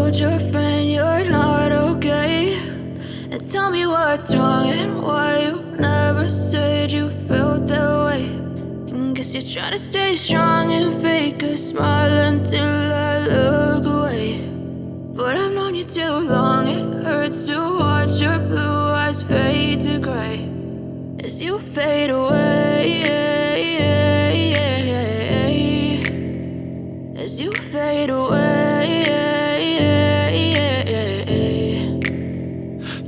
told your friend you're not okay, and tell me what's wrong and why you never said you felt that way. And guess you're trying to stay strong and fake a smile until I look away. But I've known you too long, it hurts to watch your blue eyes fade to gray as you fade away, as you fade away.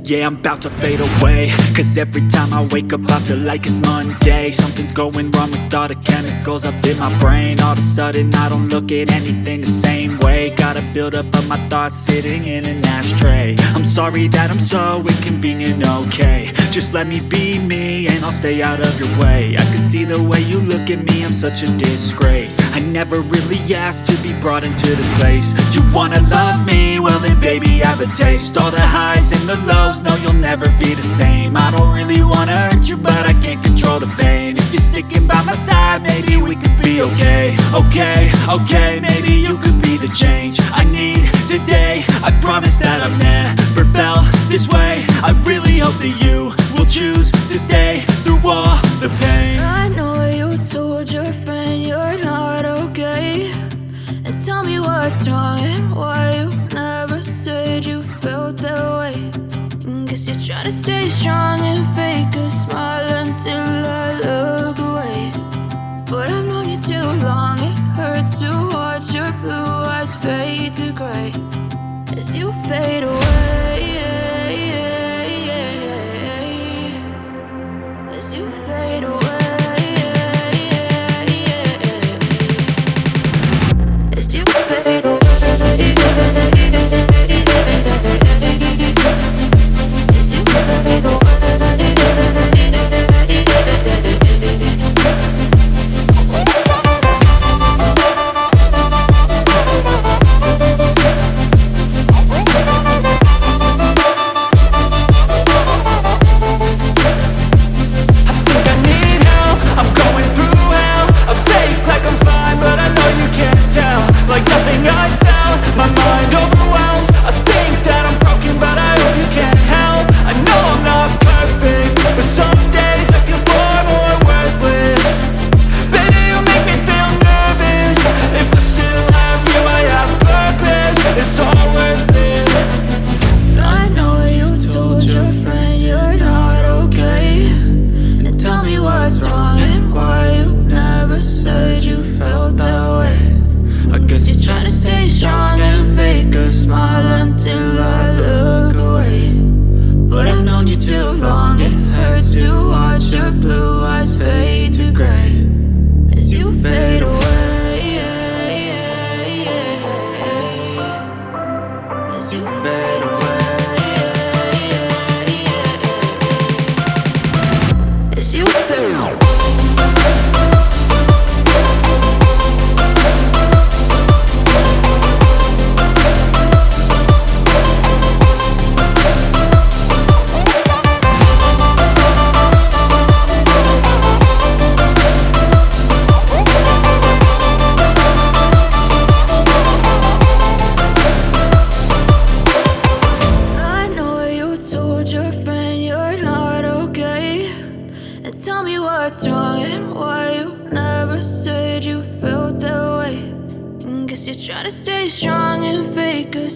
Yeah, I'm about to fade away, cause every time I wake up I feel like it's Monday. Something's going wrong with all the chemicals up in my brain. All of a sudden I don't look at anything the same way. Got a buildup of my thoughts sitting in an ashtray. I'm sorry that I'm so inconvenient, okay. Just let me be me and I'll stay out of your way. I can see the way you look at me, I'm such a disgrace. I never really asked to be brought into this place. You wanna love me? Well then baby, have a taste. All the highs and the lows, no, you'll never be the same. I don't really wanna hurt you, but I can't control the pain. If you're sticking by my side, maybe we could be okay. Okay, maybe you could be the change I need today. I promise that I've never felt this way. I really hope that you will choose to stay through all the pain. I know you told your friend you're not okay, and tell me what's wrong and why you never said you felt that way. And guess you're trying to stay strong and fake a smile until I look away. But I've known you too long, it hurts to watch your blue eyes fade to gray as you fade away, as you fade away. As you fade away, as you fade away. Like nothing I found, my mind overwhelms. I think that I'm broken, but I hope you can't help. I know I'm not perfect, but some days I feel far more worthless. Baby, you make me feel nervous. If I still have you, I have purpose. It's all worth it. I know you told your friend you're not okay, and tell me what's wrong and why you never said you felt that way. I guess you're trying to stay strong and fake a smile until I look away. But I've known you too long, it hurts to watch your blue eyes fade to gray as you fade away, as you fade away, as you fade away. Your friend you're not okay, and tell me what's wrong and why you never said you felt that way. And guess you're trying to stay strong and fake a